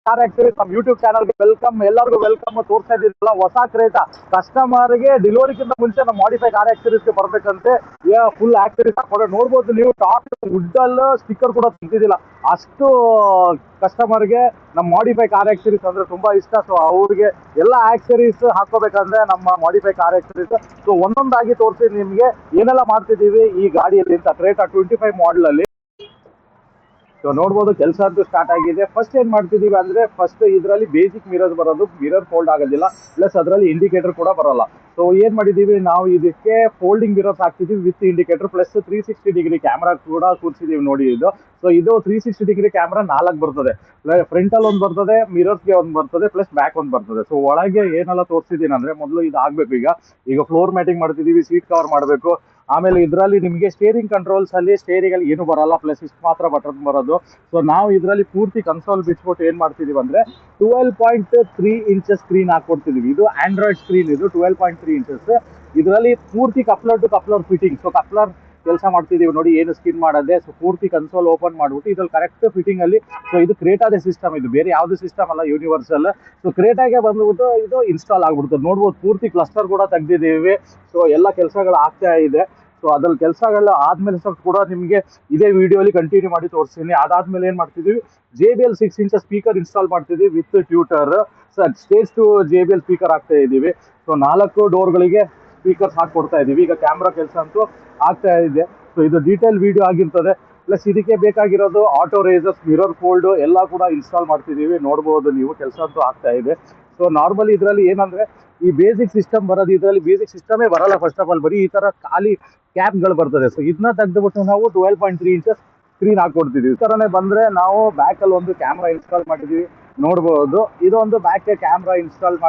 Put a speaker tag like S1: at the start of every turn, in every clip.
S1: Car accessories ನಮ್ಮ YouTube ಚಾನಲ್ಗೆ welcome. ಎಲ್ಲರಿಗೂ ವೆಲ್ಕಮ್. ತೋರಿಸ್ತಾ ಇದ್ದಿಲ್ಲ ಹೊಸ ಕ್ರೇಟ ಕಸ್ಟಮರ್ಗೆ ಡೆಲಿವರಿಗಿಂತ ಮುಂಚೆ ನಮ್ಮ ಮಾಡಿಫೈ ಕಾರ್ ಆಕ್ಸರೀಸ್ಗೆ ಬರ್ಬೇಕಂತೆ. ಫುಲ್ ಆಕ್ಸರೀಸ್ ಹಾಕೊಂಡು ನೋಡ್ಬೋದು ನೀವು. ಟಾಪ್ ವುಡ್ಡಲ್ ಸ್ಟಿಕ್ಕರ್ ಕೂಡ ತೆಗೆದಿಲ್ಲ. ಅಷ್ಟು ಕಸ್ಟಮರ್ಗೆ ನಮ್ಮ ಮಾಡಿಫೈ ಕಾರ್ ಆಕ್ಸರೀಸ್ ಅಂದ್ರೆ ತುಂಬಾ ಇಷ್ಟ. ಸೊ ಅವ್ರಿಗೆ ಎಲ್ಲ ಆಕ್ಸರೀಸ್ ಹಾಕೋಬೇಕಂದ್ರೆ ನಮ್ಮ ಮಾಡಿಫೈ ಕಾರ್ ಆಕ್ಸರೀಸ್. ಸೊ ಒಂದೊಂದಾಗಿ ತೋರಿಸಿ ನಿಮ್ಗೆ ಏನೆಲ್ಲ ಮಾಡ್ತಿದೀವಿ ಈ ಗಾಡಿಯಲ್ಲಿ ಅಂತ. ಕ್ರೇಟ 25 ಮಾಡಲ್ ಅಲ್ಲಿ ಸೊ ನೋಡ್ಬೋದು ಕೆಲಸ ಅಂತೂ ಸ್ಟಾರ್ಟ್ ಆಗಿದೆ. ಫಸ್ಟ್ ಏನ್ ಮಾಡ್ತಿದೀವಿ ಅಂದ್ರೆ ಫಸ್ಟ್ ಇದರಲ್ಲಿ ಬೇಸಿಕ್ ಮಿರರ್ ಬರೋದು, ಮಿರರ್ ಫೋಲ್ಡ್ ಆಗೋದಿಲ್ಲ, ಪ್ಲಸ್ ಅದರಲ್ಲಿ ಇಂಡಿಕೇಟರ್ ಕೂಡ ಬರೋಲ್ಲ. ಸೊ ಏನ್ ಮಾಡಿದೀವಿ ನಾವು ಇದಕ್ಕೆ ಫೋಲ್ಡಿಂಗ್ ಮಿರರ್ಸ್ ಹಾಕ್ತಿದೀವಿ with indicator, plus 360 degree camera ಕೂಡ ಕೂರಿಸಿದೀವಿ ನೋಡಿ ಇದು. ಸೊ ಇದು 360 ಡಿಗ್ರಿ ಕ್ಯಾಮ್ರಾ 4 ಬರ್ತದೆ. ಫ್ರಂಟ್ ಅಲ್ಲಿ ಒಂದು ಬರ್ತದೆ, ಮಿರರ್ಸ್ಗೆ ಒಂದು ಬರ್ತದೆ, ಪ್ಲಸ್ ಬ್ಯಾಕ್ ಒಂದು ಬರ್ತದೆ. ಸೊ ಒಳಗೆ ಏನೆಲ್ಲ ತೋರಿಸಿದೀನಿ ಅಂದ್ರೆ ಮೊದಲು ಇದು ಆಗ್ಬೇಕು. ಈಗ ಫ್ಲೋರ್ ಮ್ಯಾಟಿಂಗ್ ಮಾಡ್ತಿದೀವಿ, ಸೀಟ್ ಕವರ್ ಮಾಡಬೇಕು. ಆಮೇಲೆ ಇದರಲ್ಲಿ ನಿಮಗೆ ಸ್ಟೇರಿಂಗ್ ಕಂಟ್ರೋಲ್ಸ್ ಅಲ್ಲಿ ಸ್ಟೇರಿಂಗ್ ಅಲ್ಲಿ ಏನು ಬರಲ್ಲ, ಪ್ಲಸ್ ಇಷ್ಟು ಮಾತ್ರ ಬಟನ್ ಬರೋದು. ಸೊ ನಾವು ಇದರಲ್ಲಿ ಪೂರ್ತಿ ಕನ್ಸೋಲ್ ಬಿಟ್ಬಿಟ್ಟು ಏನ್ ಮಾಡ್ತಿದೀವಿ ಅಂದ್ರೆ 12.3 ಇಂಚಸ್ ಸ್ಕ್ರೀನ್ ಹಾಕೊಡ್ತಿದೀವಿ. ಇದು ಆಂಡ್ರಾಯ್ಡ್ ಸ್ಕ್ರೀನ್, ಇದು 12.3 ಇಂಚಸ್. ಇದರಲ್ಲಿ ಪೂರ್ತಿ coupler to coupler fitting. So coupler ಕೆಲಸ ಮಾಡ್ತಿದೀವಿ ನೋಡಿ, ಏನು ಸ್ಕಿನ್ ಮಾಡದೆ. ಸೊ ಪೂರ್ತಿ ಕನ್ಸೋಲ್ ಓಪನ್ ಮಾಡ್ಬಿಟ್ಟು ಇದ್ರಲ್ಲಿ ಕರೆಕ್ಟ್ ಫಿಟ್ಟಿಂಗ್ ಅಲ್ಲಿ. ಸೊ ಇದು ಕ್ರೇಟಾದ ಸಿಸ್ಟಮ್, ಇದು ಬೇರೆ ಯಾವ್ದು ಸಿಸ್ಟಮ್ ಅಲ್ಲ, ಯೂನಿವರ್ಸಲ್. ಸೊ ಕ್ರೇಟಾಗೆ ಬಂದ್ಬಿಟ್ಟು ಇದು ಇನ್ಸ್ಟಾಲ್ ಆಗ್ಬಿಡ್ತದೆ. ನೋಡ್ಬೋದು ಪೂರ್ತಿ ಕ್ಲಸ್ಟರ್ ಕೂಡ ತೆಗ್ದಿದ್ದೀವಿ. ಸೊ ಎಲ್ಲ ಕೆಲಸಗಳು ಆಗ್ತಾ ಇದೆ. ಸೊ ಅದ್ರಲ್ಲಿ ಕೆಲಸಗಳು ಆದ್ಮೇಲೆ ಸ್ವಲ್ಪ ಕೂಡ ನಿಮಗೆ ಇದೇ ವಿಡಿಯೋಲಿ ಕಂಟಿನ್ಯೂ ಮಾಡಿ ತೋರಿಸ್ತೀನಿ. ಅದಾದ್ಮೇಲೆ ಏನ್ ಮಾಡ್ತಿದೀವಿ, JBL 6 ಇಂಚ್ ಸ್ಪೀಕರ್ ಇನ್ಸ್ಟಾಲ್ ಮಾಡ್ತಿದೀವಿ with tutor. Stage to JBL speaker ಹಾಕ್ತಾ ಇದೀವಿ. ಸೊ 4 ಡೋರ್ಗಳಿಗೆ ಸ್ಪೀಕರ್ಸ್ ಹಾಕೊಡ್ತಾ ಇದೀವಿ. ಈಗ ಕ್ಯಾಮ್ರಾ ಕೆಲಸ ಅಂತೂ ಆಗ್ತಾ ಇದೆ. ಸೊ ಇದು ಡೀಟೇಲ್ ವಿಡಿಯೋ ಆಗಿರ್ತದೆ. ಪ್ಲಸ್ ಇದಕ್ಕೆ ಬೇಕಾಗಿರೋದು ಆಟೋ ರೇಸರ್ಸ್, ಮಿರರ್ ಫೋಲ್ಡ್ ಎಲ್ಲ ಕೂಡ ಇನ್ಸ್ಟಾಲ್ ಮಾಡ್ತಿದೀವಿ. ನೋಡ್ಬೋದು ನೀವು, ಕೆಲಸ ಅಂತೂ ಆಗ್ತಾ ಇದೆ. ಸೊ ನಾರ್ಮಲಿ ಇದರಲ್ಲಿ ಏನಂದ್ರೆ ಈ ಬೇಸಿಕ್ ಸಿಸ್ಟಮ್ ಬರೋದು, ಇದರಲ್ಲಿ ಬೇಸಿಕ್ ಸಿಸ್ಟಮೇ ಬರಲ್ಲ. ಫಸ್ಟ್ ಆಫ್ ಆಲ್ ಬರೀ ಈ ತರ ಖಾಲಿ ಕ್ಯಾಪ್ಗಳು ಬರ್ತದೆ. ಸೊ ಇದನ್ನ ತೆಗೆದುಬಿಟ್ಟು ನಾವು 12.3 ಇಂಚಸ್ ಸ್ಕ್ರೀನ್ ಹಾಕೊಡ್ತಿದೀವಿ. ಈ ತರನೇ ಬಂದ್ರೆ ನಾವು ಬ್ಯಾಕ್ ಅಲ್ಲಿ ಒಂದು ಕ್ಯಾಮ್ರಾ ಇನ್ಸ್ಟಾಲ್ ಮಾಡಿದೀವಿ. ನೋಡ್ಬೋದು ಇದೊಂದು ಬ್ಯಾಕ್ ಕ್ಯಾಮ್ರಾ ಇನ್ಸ್ಟಾಲ್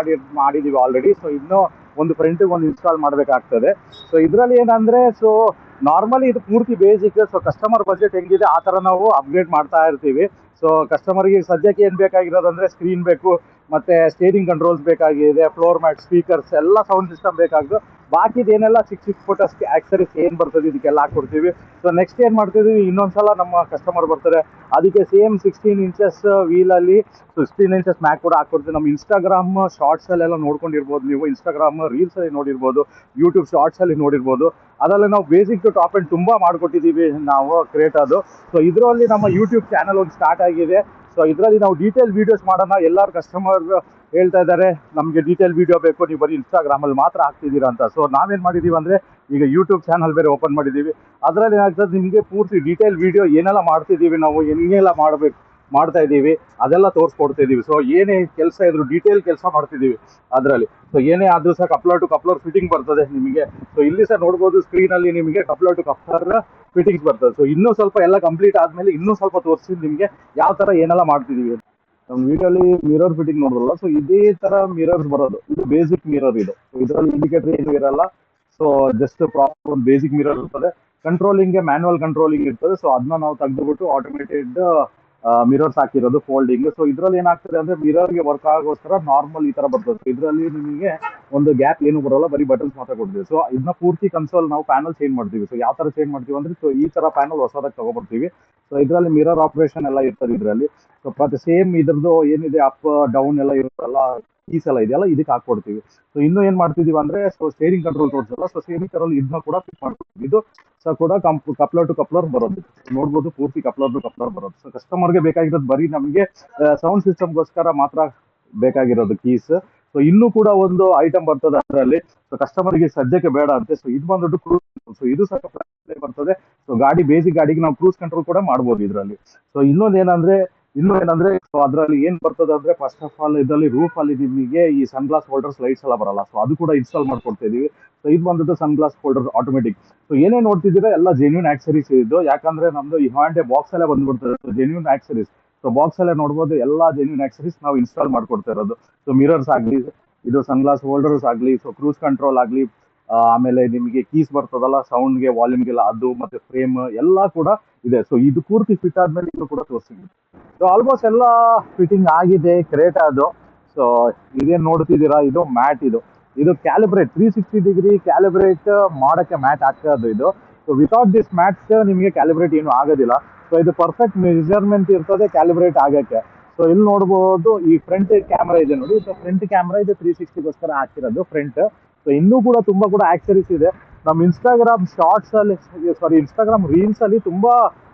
S1: ಮಾಡಿದೀವಿ ಆಲ್ರೆಡಿ. ಸೊ ಇನ್ನೂ ಒಂದು ಫ್ರಂಟ್ ಒಂದು ಇನ್ಸ್ಟಾಲ್ ಮಾಡಬೇಕಾಗ್ತದೆ. ಸೊ ಇದರಲ್ಲಿ ಏನಂದ್ರೆ, ಸೊ ನಾರ್ಮಲಿ ಇದು ಪೂರ್ತಿ ಬೇಸಿಕ್. ಸೊ ಕಸ್ಟಮರ್ ಬಜೆಟ್ ಹೆಂಗಿದೆ ಆ ತರ ನಾವು ಅಪ್ಗ್ರೇಡ್ ಮಾಡ್ತಾ ಇರ್ತೀವಿ. ಸೊ ಕಸ್ಟಮರ್ಗೆ ಸದ್ಯಕ್ಕೆ ಏನ್ ಬೇಕಾಗಿರೋದಂದ್ರೆ ಸ್ಕ್ರೀನ್ ಬೇಕು, ಮತ್ತೆ ಸ್ಟೇರಿಂಗ್ ಕಂಟ್ರೋಲ್ಸ್ ಬೇಕಾಗಿದೆ, ಫ್ಲೋರ್ ಮ್ಯಾಟ್, ಸ್ಪೀಕರ್ಸ್ ಎಲ್ಲ ಸೌಂಡ್ ಸಿಸ್ಟಮ್ ಬೇಕಾಗ್ದು. ಬಾಕಿದೇನೆಲ್ಲ ಚಿಕ್ಕ ಫುಟ್ ಆಕ್ಸರೀಸ್ ಏನ್ ಬರ್ತದೆ ಇದಕ್ಕೆಲ್ಲ ಹಾಕೊಡ್ತೀವಿ. ಸೊ ನೆಕ್ಸ್ಟ್ ಏನ್ ಮಾಡ್ತಿದೀವಿ, ಇನ್ನೊಂದ್ಸಲ ನಮ್ಮ ಕಸ್ಟಮರ್ ಬರ್ತಾರೆ, ಅದಕ್ಕೆ ಸೇಮ್ 16 ಇಂಚಸ್ ವೀಲ್ ಅಲ್ಲಿ 16 ಇಂಚಸ್ ಮ್ಯಾಕ್ ಕೂಡ ಹಾಕೊಡ್ತೀವಿ. ನಮ್ಮ ಇನ್ಸ್ಟಾಗ್ರಾಮ್ ಶಾರ್ಟ್ಸ್ ಅಲ್ಲೆಲ್ಲ ನೋಡ್ಕೊಂಡಿರ್ಬೋದು ನೀವು, ಇನ್ಸ್ಟಾಗ್ರಾಮ್ ರೀಲ್ಸ್ ಅಲ್ಲಿ ನೋಡಿರ್ಬೋದು, ಯೂಟ್ಯೂಬ್ ಶಾರ್ಟ್ಸ್ ಅಲ್ಲಿ ನೋಡಿರ್ಬೋದು. ಅದರಲ್ಲಿ ನಾವು ಬೇಸಿಕ್ ಟು ಟಾಪ್ ಎಂಡ್ ತುಂಬಾ ಮಾಡ್ಕೊಟ್ಟಿದೀವಿ ನಾವು ಕ್ರೇಟಾದು. ಸೊ ಇದರಲ್ಲಿ ನಮ್ಮ ಯೂಟ್ಯೂಬ್ ಚಾನಲ್ ಒಂದು ಸ್ಟಾರ್ಟ್ ಆಗಿದೆ. ಸೊ ಇದರಲ್ಲಿ ನಾವು ಡೀಟೇಲ್ ವಿಡಿಯೋಸ್ ಮಾಡೋಣ. ಎಲ್ಲರೂ ಕಸ್ಟಮರ್ ಹೇಳ್ತಾ ಇದ್ದಾರೆ ನಮಗೆ ಡೀಟೇಲ್ ವಿಡಿಯೋ ಬೇಕು, ನೀವು ಬರೀ ಇನ್ಸ್ಟಾಗ್ರಾಮ್ ಅಲ್ಲಿ ಮಾತ್ರ ಹಾಕ್ತಿದ್ದೀರಾ ಅಂತ. ಸೊ ನಾವೇನ್ ಮಾಡಿದೀವಿ ಅಂದ್ರೆ ಈಗ ಯೂಟ್ಯೂಬ್ ಚಾನಲ್ ಬೇರೆ ಓಪನ್ ಮಾಡಿದೀವಿ. ಅದರಲ್ಲಿ ಏನಾಗ್ತದೆ, ನಿಮಗೆ ಪೂರ್ತಿ ಡೀಟೇಲ್ ವಿಡಿಯೋ ಏನೆಲ್ಲ ಮಾಡ್ತಿದ್ದೀವಿ ನಾವು, ಹೆಂಗೆಲ್ಲ ಮಾಡ್ತಾ ಇದ್ದೀವಿ ಅದೆಲ್ಲ ತೋರಿಸ್ಕೊಡ್ತಾ ಇದೀವಿ. ಸೊ ಏನೇ ಕೆಲಸ ಇದ್ರು ಡೀಟೇಲ್ ಕೆಲಸ ಮಾಡ್ತಿದ್ದೀವಿ ಅದರಲ್ಲಿ. ಸೊ ಏನೇ ಆದ್ರೂ ಸಹ ಕಪ್ಲರ್ ಟು ಕಪ್ಲರ್ ಫಿಟ್ಟಿಂಗ್ ಬರ್ತದೆ ನಿಮಗೆ. ಸೊ ಇಲ್ಲಿ ಸಹ ನೋಡ್ಬೋದು ಸ್ಕ್ರೀನ್ ಅಲ್ಲಿ ನಿಮಗೆ ಕಪ್ಲರ್ ಟು ಕಪ್ಲರ್ ಫಿಟ್ಟಿಂಗ್ಸ್ ಬರ್ತದೆ. ಸೊ ಇನ್ನೂ ಸ್ವಲ್ಪ ಎಲ್ಲ ಕಂಪ್ಲೀಟ್ ಆದ್ಮೇಲೆ ಇನ್ನೂ ಸ್ವಲ್ಪ ತೋರಿಸಿ ನಿಮಗೆ ಯಾವ ತರ ಏನೆಲ್ಲ ಮಾಡ್ತಿದೀವಿ. ನಮ್ಮ ವಿಡಿಯೋಲಿ ಮಿರರ್ ಫಿಟ್ಟಿಂಗ್ ನೋಡಿದ್ರಲ್ಲ, ಸೊ ಇದೇ ತರ ಮಿರರ್ಸ್ ಬರೋದು. ಇದು ಬೇಸಿಕ್ ಮಿರರ್ ಇದು. ಇದರಲ್ಲಿ ಇಂಡಿಕೇಟರ್ ಏನು ಇರಲ್ಲ. ಸೊ ಜಸ್ಟ್ ಪ್ರಾಪರ್ ಒಂದು ಬೇಸಿಕ್ ಮಿರರ್ ಇರ್ತದೆ. ಕಂಟ್ರೋಲಿಂಗ್ ಮ್ಯಾನ್ಯುವಲ್ ಕಂಟ್ರೋಲಿಂಗ್ ಇರ್ತದೆ. ಸೊ ಅದನ್ನ ನಾವು ತೆಗೆದುಬಿಟ್ಟು ಆಟೋಮೇಟೆಡ್ ಮಿರರ್ಸ್ ಹಾಕಿರೋದು ಫೋಲ್ಡಿಂಗ್. ಸೊ ಇದ್ರಲ್ಲಿ ಏನಾಗ್ತದೆ ಅಂದ್ರೆ ಮಿರರ್ಗೆ ವರ್ಕ್ ಆಗೋಸ್ಕರ ನಾರ್ಮಲ್ ಈ ತರ ಬರ್ತದೆ. ಇದರಲ್ಲಿ ನಿಮಗೆ ಒಂದು ಗ್ಯಾಪ್ ಏನು ಬರೋಲ್ಲ, ಬರೀ ಬಟನ್ಸ್ ಮಾತ್ರ ಕೊಡ್ತೀವಿ. ಸೊ ಇದನ್ನ ಪೂರ್ತಿ ಕನ್ಸೋಲ್ ನಾವು ಪ್ಯಾನಲ್ ಚೇಂಜ್ ಮಾಡ್ತೀವಿ. ಸೊ ಯಾವ ತರ ಚೇಂಜ್ ಮಾಡ್ತೀವಿ ಅಂದ್ರೆ, ಸೊ ಈ ತರ ಪ್ಯಾನಲ್ ಹೊಸದಾಗಿ ತಗೊಬರ್ತೀವಿ. ಸೊ ಇದರಲ್ಲಿ ಮಿರರ್ ಆಪರೇಷನ್ ಎಲ್ಲ ಇರ್ತದೆ ಇದರಲ್ಲಿ. ಸೊ ಪ್ರತಿ ಸೇಮ್ ಇದ್ರದ್ದು ಏನಿದೆ ಅಪ್ ಡೌನ್ ಎಲ್ಲ ಇರುತ್ತಲ್ಲ, ಕೀಸ್ ಎಲ್ಲ ಇದೆಯಲ್ಲ, ಇದಕ್ಕೆ ಹಾಕೊಡ್ತೀವಿ. ಸೊ ಇನ್ನು ಏನ್ ಮಾಡ್ತಿದೀವಿ ಅಂದ್ರೆ, ಸೊ ಸ್ಟೇರಿಂಗ್ ಕಂಟ್ರೋಲ್ ತೋರಿಸಲ್ಲ, ಸೊ ಸ್ಟೇರಿಂಗ್ ಕಂಟ್ರೋಲ್ ಇದನ್ನ ಕೂಡ ಫಿಟ್ ಮಾಡ್ತೀವಿ. ಇದು ಸೊ ಕೂಡ ಕಪ್ಲರ್ ಟು ಕಪ್ಲರ್ ಬರೋದು. ನೋಡ್ಬೋದು ಪೂರ್ತಿ ಕಪ್ಲರ್ ಟು ಕಪ್ಲರ್ ಬರೋದು. ಸೊ ಕಸ್ಟಮರ್ಗೆ ಬೇಕಾಗಿರೋದು ಬರೀ ನಮಗೆ ಸೌಂಡ್ ಸಿಸ್ಟಮ್ಗೋಸ್ಕರ ಮಾತ್ರ ಬೇಕಾಗಿರೋದು ಕೀಸ್. ಸೊ ಇನ್ನೂ ಕೂಡ ಒಂದು ಐಟಮ್ ಬರ್ತದೆ ಅದರಲ್ಲಿ. ಸೊ ಕಸ್ಟಮರ್ಗೆ ಸದ್ಯಕ್ಕೆ ಬೇಡ ಅಂತೆ. ಸೊ ಇದು ಬಂದ್ಬಿಟ್ಟು ಕ್ರೂಸ್. ಸೊ ಇದು ಸಹ ಬರ್ತದೆ. ಸೊ ಗಾಡಿ ಬೇಸಿಕ್ ಗಾಡಿಗೆ ನಾವು ಕ್ರೂಸ್ ಕಂಟ್ರೋಲ್ ಕೂಡ ಮಾಡ್ಬೋದು ಇದರಲ್ಲಿ. ಸೊ ಇನ್ನೂ ಏನಂದ್ರೆ ಸೊ ಅದರಲ್ಲಿ ಏನ್ ಬರ್ತದೆ ಅಂದ್ರೆ, ಫಸ್ಟ್ ಆಫ್ ಆಲ್ ಇದರಲ್ಲಿ ರೂಫ್ ಅಲ್ಲಿ ನಿಮಗೆ ಈ ಸನ್ ಗ್ಲಾಸ್ ಹೋಲ್ಡರ್ಸ್ ಲೈಟ್ಸ್ ಎಲ್ಲ ಬರಲ್ಲ. ಸೊ ಅದು ಕೂಡ ಇನ್ಸ್ಟಾಲ್ ಮಾಡ್ಕೊಡ್ತಾ ಇದೀವಿ. ಸೊ ಇದು ಬಂದ್ಬಿಟ್ಟು sunglass holder automatic. So ಏನೇ ನೋಡ್ತಿದ್ದೀರಾ ಎಲ್ಲ ಜೆನ್ಯೂನ್ ಆಕ್ಸರೀಸ್ ಇದು. ಯಾಕಂದ್ರೆ ನಮ್ದು ಈ ಹಾಂಡೆ ಬಾಕ್ಸ್ ಅಲ್ಲೇ ಬಂದ್ಬಿಡ್ತದೆ ಜೆನ್ಯೂನ್ ಆಕ್ಸರೀಸ್. ಸೊ ಬಾಕ್ಸ್ ಅಲ್ಲೇ ನೋಡ್ಬೋದು ಎಲ್ಲಾ ಜೆನ್ಯೂನ್ ಆಕ್ಸರೀಸ್ ನಾವು ಇನ್ಸ್ಟಾಲ್ ಮಾಡ್ಕೊಡ್ತಾ ಇರೋದು. ಸೊ ಮಿರರ್ಸ್ ಆಗ್ಲಿ, ಇದು ಸನ್ ಗ್ಲಾಸ್ ಹೋಲ್ಡರ್ಸ್ ಆಗ್ಲಿ, ಸೊ ಕ್ರೂಸ್ ಕಂಟ್ರೋಲ್ ಆಗ್ಲಿ, ಆಮೇಲೆ ನಿಮಗೆ ಕೀಸ್ ಬರ್ತದಲ್ಲ ಸೌಂಡ್ಗೆ, ವಾಲ್ಯೂಮ್ಗೆಲ್ಲ, ಅದು ಮತ್ತೆ ಫ್ರೇಮ್ ಎಲ್ಲ ಕೂಡ ಇದೆ. ಸೊ ಇದು ಪೂರ್ತಿ ಫಿಟ್ ಆದ್ಮೇಲೆ ಇದು ಕೂಡ ತೋರಿಸ್ತೀನಿ. ಸೊ ಆಲ್ಮೋಸ್ಟ್ ಎಲ್ಲ ಫಿಟ್ಟಿಂಗ್ ಆಗಿದೆ ಕ್ರೇಟಾ ಅದು. ಸೊ ಇದೇನ್ ನೋಡ್ತಿದ್ದೀರಾ, ಇದು ಮ್ಯಾಟ್. ಇದು ಕ್ಯಾಲಿಬ್ರೇಟ್ 360 ಡಿಗ್ರಿ ಕ್ಯಾಲಿಬ್ರೇಟ್ ಮಾಡಕ್ಕೆ ಮ್ಯಾಟ್ ಹಾಕೋದು ಇದು. ಸೊ ವಿತೌಟ್ ದಿಸ್ ಮ್ಯಾಟ್ ನಿಮಗೆ ಕ್ಯಾಲಿಬ್ರೇಟ್ ಏನು ಆಗೋದಿಲ್ಲ. ಸೊ ಇದು ಪರ್ಫೆಕ್ಟ್ ಮೆಜರ್ಮೆಂಟ್ ಇರ್ತದೆ ಕ್ಯಾಲಿಬ್ರೇಟ್ ಆಗಕ್ಕೆ. ಸೊ ಇಲ್ಲಿ ನೋಡ್ಬೋದು ಈ ಫ್ರಂಟ್ ಕ್ಯಾಮ್ರಾ ಇದೆ ನೋಡಿ. ಸೊ ಫ್ರಂಟ್ ಕ್ಯಾಮ್ರಾ ಇದು 360ಗೋಸ್ಕರ ಹಾಕಿರೋದು ಫ್ರಂಟ್. ಸೊ ಇನ್ನೂ ಕೂಡ ತುಂಬಾ ಕೂಡ ಆಕ್ಸರೀಸ್ ಇದೆ. ನಮ್ಮ ಇನ್ಸ್ಟಾಗ್ರಾಮ್ ಶಾರ್ಟ್ಸ್ ಅಲ್ಲಿ, ಸಾರಿ ಇನ್ಸ್ಟಾಗ್ರಾಮ್ ರೀಲ್ಸ್ ಅಲ್ಲಿ ತುಂಬಾ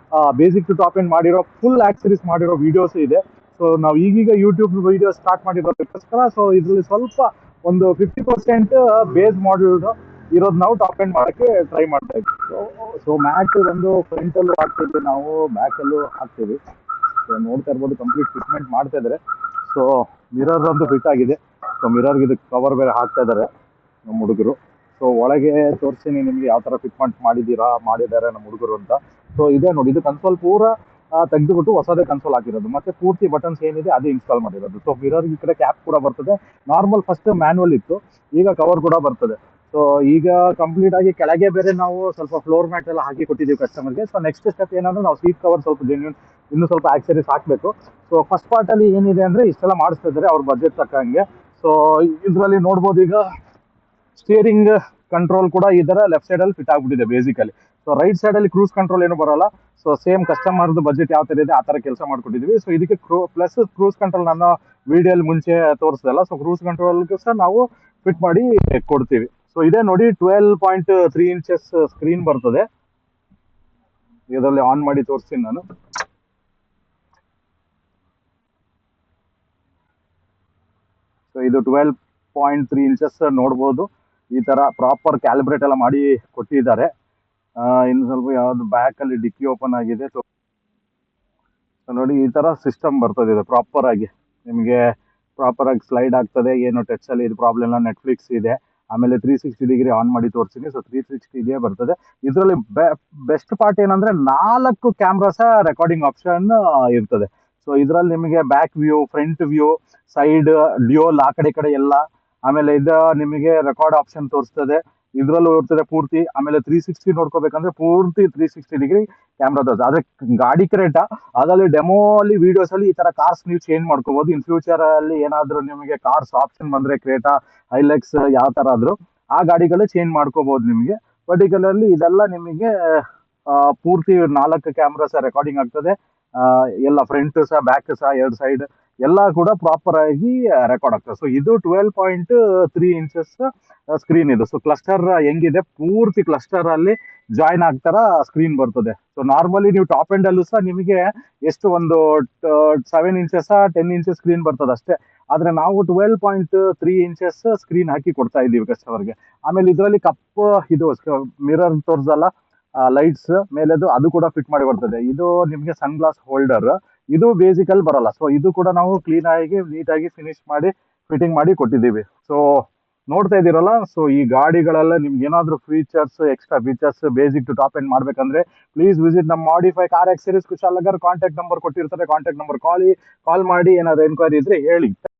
S1: ಬೇಸಿಕ್ ಟು ಟಾಪ್ ಎಂಡ್ ಮಾಡಿರೋ ಫುಲ್ ಆಕ್ಸರೀಸ್ ಮಾಡಿರೋ ವಿಡಿಯೋಸ್ ಇದೆ. ಸೊ ನಾವು ಈಗೀಗ ಯೂಟ್ಯೂಬ್ ವಿಡಿಯೋ ಸ್ಟಾರ್ಟ್ ಮಾಡಿರೋದಕ್ಕೋಸ್ಕರ ಸೊ ಇದರಲ್ಲಿ ಸ್ವಲ್ಪ ಒಂದು 50% ಬೇಸ್ ಮಾಡಲ್ ಇರೋದು ನಾವು ಟಾಪ್ ಎಂಡ್ ಮಾಡಕ್ಕೆ ಟ್ರೈ ಮಾಡ್ತಾ ಇದ್ವಿ. ಸೊ ಮ್ಯಾಟ್ ಒಂದು ಫ್ರಂಟ್ ಅಲ್ಲೂ ಹಾಕ್ತಿದ್ವಿ, ನಾವು ಬ್ಯಾಕ್ ಅಲ್ಲೂ ಹಾಕ್ತೀವಿ. ಸೊ ನೋಡ್ತಾ ಇರ್ಬೋದು ಕಂಪ್ಲೀಟ್ ಫಿಟ್ಮೆಂಟ್ ಮಾಡ್ತಾ ಇದ್ದಾರೆ. ಸೊ ಮಿರರ್ ಅಂತೂ ಫಿಟ್ ಆಗಿದೆ. ಸೊ ಮಿರರ್ಗೆ ಇದಕ್ಕೆ ಕವರ್ ಬೇರೆ ಹಾಕ್ತಾ ಇದ್ದಾರೆ ನಮ್ಮ ಹುಡುಗರು. ಸೊ ಒಳಗೆ ತೋರಿಸ್ತೀನಿ ನಿಮ್ಗೆ ಯಾವ ತರ ಫಿಟ್ಮೆಂಟ್ ಮಾಡಿದ್ದಾರೆ ನಮ್ಮ ಹುಡುಗರು ಅಂತ. ಸೊ ಇದೆ ನೋಡಿ, ಇದು ಕನ್ಸೋಲ್ ಪೂರ ತೆಗೆದುಬಿಟ್ಟು ಹೊಸದೇ ಕನ್ಸೋಲ್ ಹಾಕಿರೋದು, ಮತ್ತೆ ಪೂರ್ತಿ ಬಟನ್ಸ್ ಏನಿದೆ ಅದೇ ಇನ್ಸ್ಟಾಲ್ ಮಾಡಿರೋದು. ಸೊ ಮಿರರ್ ಈ ಕಡೆ ಕ್ಯಾಪ್ ಕೂಡ ಬರ್ತದೆ. ನಾರ್ಮಲ್ ಫಸ್ಟ್ ಮ್ಯಾನ್ಯುವಲ್ ಇತ್ತು, ಈಗ ಕವರ್ ಕೂಡ ಬರ್ತದೆ. ಸೊ ಈಗ ಕಂಪ್ಲೀಟ್ ಆಗಿ ಕೆಳಗೆ ಬೇರೆ ನಾವು ಸ್ವಲ್ಪ ಫ್ಲೋರ್ ಮ್ಯಾಟ್ ಎಲ್ಲ ಹಾಕಿ ಕೊಟ್ಟಿದ್ದೀವಿ ಕಸ್ಟಮರ್ಗೆ. ಸೊ ನೆಕ್ಸ್ಟ್ ಸ್ಟೆಪ್ ಏನಂದ್ರೆ ನಾವು ಸೀಟ್ ಕವರ್ ಸ್ವಲ್ಪ ಜೆನ್ಯೂನ್ ಇನ್ನೂ ಸ್ವಲ್ಪ ಆಕ್ಸರೀಸ್ ಹಾಕಬೇಕು. ಸೊ ಫಸ್ಟ್ ಪಾರ್ಟ್ ಅಲ್ಲಿ ಏನಿದೆ ಅಂದ್ರೆ ಇಷ್ಟೆಲ್ಲ ಮಾಡಿಸ್ತಾ ಇದ್ದಾರೆ ಅವ್ರ ಬಜೆಟ್ ತಕ್ಕಂಗೆ. ಸೊ ಇದರಲ್ಲಿ ನೋಡ್ಬೋದು ಈಗ ಸ್ಟಿಯರಿಂಗ್ ಕಂಟ್ರೋಲ್ ಕೂಡ ಈ ತರ ಲೆಫ್ಟ್ ಸೈಡ್ ಅಲ್ಲಿ ಫಿಟ್ ಆಗ್ಬಿಟ್ಟಿದೆ ಬೇಸಿಕಲಿ. ಸೊ ರೈಟ್ ಸೈಡ್ ಅಲ್ಲಿ ಕ್ರೂಸ್ ಕಂಟ್ರೋಲ್ ಏನು ಬರಲ್ಲ. ಸೊ ಸೇಮ್ ಕಸ್ಟಮರ್ದು ಬಜೆಟ್ ಯಾವ ತರ ಇದೆ ಆ ತರ ಕೆಲಸ ಮಾಡ್ಕೊಟ್ಟಿದೀವಿ. ಸೊ ಇದಕ್ಕೆ ಪ್ಲಸ್ ಕ್ರೂಸ್ ಕಂಟ್ರೋಲ್ ನಾನು ವಿಡಿಯೋಲಿ ಮುಂಚೆ ತೋರಿಸ್ದಲ್ಲ. ಸೊ ಕ್ರೂಸ್ ಕಂಟ್ರೋಲ್ಗೆ ಸಹ ನಾವು ಫಿಟ್ ಮಾಡಿ ಕೊಡ್ತೀವಿ. ಸೊ ಇದೇ ನೋಡಿ 12.3 ಇಂಚಸ್ ಸ್ಕ್ರೀನ್ ಬರ್ತದೆ. ಇದರಲ್ಲಿ ಆನ್ ಮಾಡಿ ತೋರಿಸ್ತೀನಿ ನಾನು. ಸೊ ಇದು 12.3 ಇಂಚಸ್ ನೋಡ್ಬೋದು. ಈ ತರ ಪ್ರಾಪರ್ ಕ್ಯಾಲಿಬ್ರೇಟ್ ಎಲ್ಲ ಮಾಡಿ ಕೊಟ್ಟಿದ್ದಾರೆ. ಇನ್ನು ಸ್ವಲ್ಪ ಯಾವ್ದು ಬ್ಯಾಕ್ ಅಲ್ಲಿ ಡಿಕ್ಕಿ ಓಪನ್ ಆಗಿದೆ. ಸೊ ನೋಡಿ ಈ ತರ ಸಿಸ್ಟಮ್ ಬರ್ತದೆ ಇದು ಪ್ರಾಪರ್ ಆಗಿ. ನಿಮಗೆ ಪ್ರಾಪರ್ ಆಗಿ ಸ್ಲೈಡ್ ಆಗ್ತದೆ, ಏನು ಟಚ್ ಅಲ್ಲಿ ಇದು ಪ್ರಾಬ್ಲಮ್ ಇಲ್ಲ. ನೆಟ್ಫ್ಲಿಕ್ಸ್ ಇದೆ, ಆಮೇಲೆ 360 ಡಿಗ್ರಿ ಆನ್ ಮಾಡಿ ತೋರಿಸ್ತೀನಿ. ಸೊ 360 ಇದೇ ಬರ್ತದೆ. ಇದರಲ್ಲಿ ಬೆಸ್ಟ್ ಪಾರ್ಟ್ ಏನಂದ್ರೆ 4 ಕ್ಯಾಮ್ರಾಸ ರೆಕಾರ್ಡಿಂಗ್ ಆಪ್ಷನ್ ಇರ್ತದೆ. ಸೊ ಇದರಲ್ಲಿ ನಿಮಗೆ back view, front view, side, dual ಆ ಕಡೆ ಈ ಕಡೆ ಎಲ್ಲ. ಆಮೇಲೆ ಇದು ನಿಮಗೆ ರೆಕಾರ್ಡ್ ಆಪ್ಷನ್ ತೋರಿಸ್ತದೆ, ಇದ್ರಲ್ಲೂ ಇರ್ತದೆ ಪೂರ್ತಿ. ಆಮೇಲೆ 360 ನೋಡ್ಕೋಬೇಕಂದ್ರೆ ಪೂರ್ತಿ 360 ಡಿಗ್ರಿ ಕ್ಯಾಮ್ರಾ ತೋರಿಸ್ತದೆ. ಆದ್ರೆ ಗಾಡಿ ಕ್ರೇಟ ಅದರಲ್ಲಿ ಡೆಮೋ ಅಲ್ಲಿ ವಿಡಿಯೋಸ್ ಅಲ್ಲಿ ಈ ತರ ಕಾರ್ಸ್ ನೀವು ಚೇಂಜ್ ಮಾಡ್ಕೋಬಹುದು. ಇನ್ ಫ್ಯೂಚರ್ ಅಲ್ಲಿ ಏನಾದ್ರು ನಿಮಗೆ ಕಾರ್ಸ್ ಆಪ್ಷನ್ ಬಂದ್ರೆ ಕ್ರೇಟಾ, ಹೈಲೆಕ್ಸ್ ಯಾವ ತರ ಆದ್ರೂ ಆ ಗಾಡಿಗಳು ಚೇಂಜ್ ಮಾಡ್ಕೋಬಹುದು ನಿಮಗೆ. ಪರ್ಟಿಕ್ಯುಲರ್ಲಿ ಇದೆಲ್ಲ ನಿಮಗೆ ಪೂರ್ತಿ 4 ಕ್ಯಾಮ್ರಾಸ್ ರೆಕಾರ್ಡಿಂಗ್ ಆಗ್ತದೆ. ಎಲ್ಲ ಫ್ರಂಟ್ ಸಹ ಬ್ಯಾಕ್ ಸಹ 2 ಸೈಡ್ ಎಲ್ಲ ಕೂಡ ಪ್ರಾಪರ್ ಆಗಿ ರೆಕಾರ್ಡ್ ಆಗ್ತದೆ. ಸೊ ಇದು 12.3 ಇಂಚಸ್ ಸ್ಕ್ರೀನ್ ಇದು. ಸೊ ಕ್ಲಸ್ಟರ್ ಹೆಂಗಿದೆ, ಪೂರ್ತಿ ಕ್ಲಸ್ಟರ್ ಅಲ್ಲಿ ಜಾಯಿನ್ ಆಗ್ತಾರ ಸ್ಕ್ರೀನ್ ಬರ್ತದೆ. ಸೊ ನಾರ್ಮಲಿ ನೀವು ಟಾಪ್ ಎಂಡ್ ಅಲ್ಲೂ ಸಹ ನಿಮಗೆ ಎಷ್ಟು ಒಂದು 7 ಇಂಚಸ್ 10 ಇಂಚಸ್ ಸ್ಕ್ರೀನ್ ಬರ್ತದೆ ಅಷ್ಟೇ. ಆದ್ರೆ ನಾವು 12.3 ಇಂಚಸ್ ಸ್ಕ್ರೀನ್ ಹಾಕಿ ಕೊಡ್ತಾ ಇದ್ದೀವಿ ಕಸ್ಟಮರ್ಗೆ. ಆಮೇಲೆ ಇದರಲ್ಲಿ ಕಪ್ ಇದು ಮಿರರ್ ತೋರ್ಸಲ್ಲ, ಲೈಟ್ಸ್ ಮೇಲೆದು ಅದು ಕೂಡ ಫಿಟ್ ಮಾಡಿ ಬರ್ತದೆ. ಇದು ನಿಮಗೆ ಸನ್ ಗ್ಲಾಸ್ ಹೋಲ್ಡರ್, ಇದು ಬೇಸಿಕಲ್ ಬರಲ್ಲ. ಸೊ ಇದು ಕೂಡ ನಾವು ಕ್ಲೀನ್ ಆಗಿ ನೀಟಾಗಿ ಫಿನಿಶ್ ಮಾಡಿ ಫಿಟ್ಟಿಂಗ್ ಮಾಡಿ ಕೊಟ್ಟಿದ್ದೀವಿ. ಸೊ ನೋಡ್ತಾ ಇದ್ದೀರಲ್ಲ. ಸೊ ಈ ಗಾಡಿಗಳೆಲ್ಲ ನಿಮ್ಗೆ ಏನಾದ್ರು features, extra features basic to top end ಮಾಡ್ಬೇಕಂದ್ರೆ ಪ್ಲೀಸ್ ವಿಸಿಟ್ ನಮ್ಮ modify car accessories Kushalnagar. Contact number ಕೊಟ್ಟಿರ್ತಾರೆ, ಕಾಂಟ್ಯಾಕ್ಟ್ ನಂಬರ್ ಕಾಲ್ ಮಾಡಿ ಏನಾದ್ರು ಎನ್ಕ್ವೈರಿ ಇದ್ರೆ ಹೇಳಿ.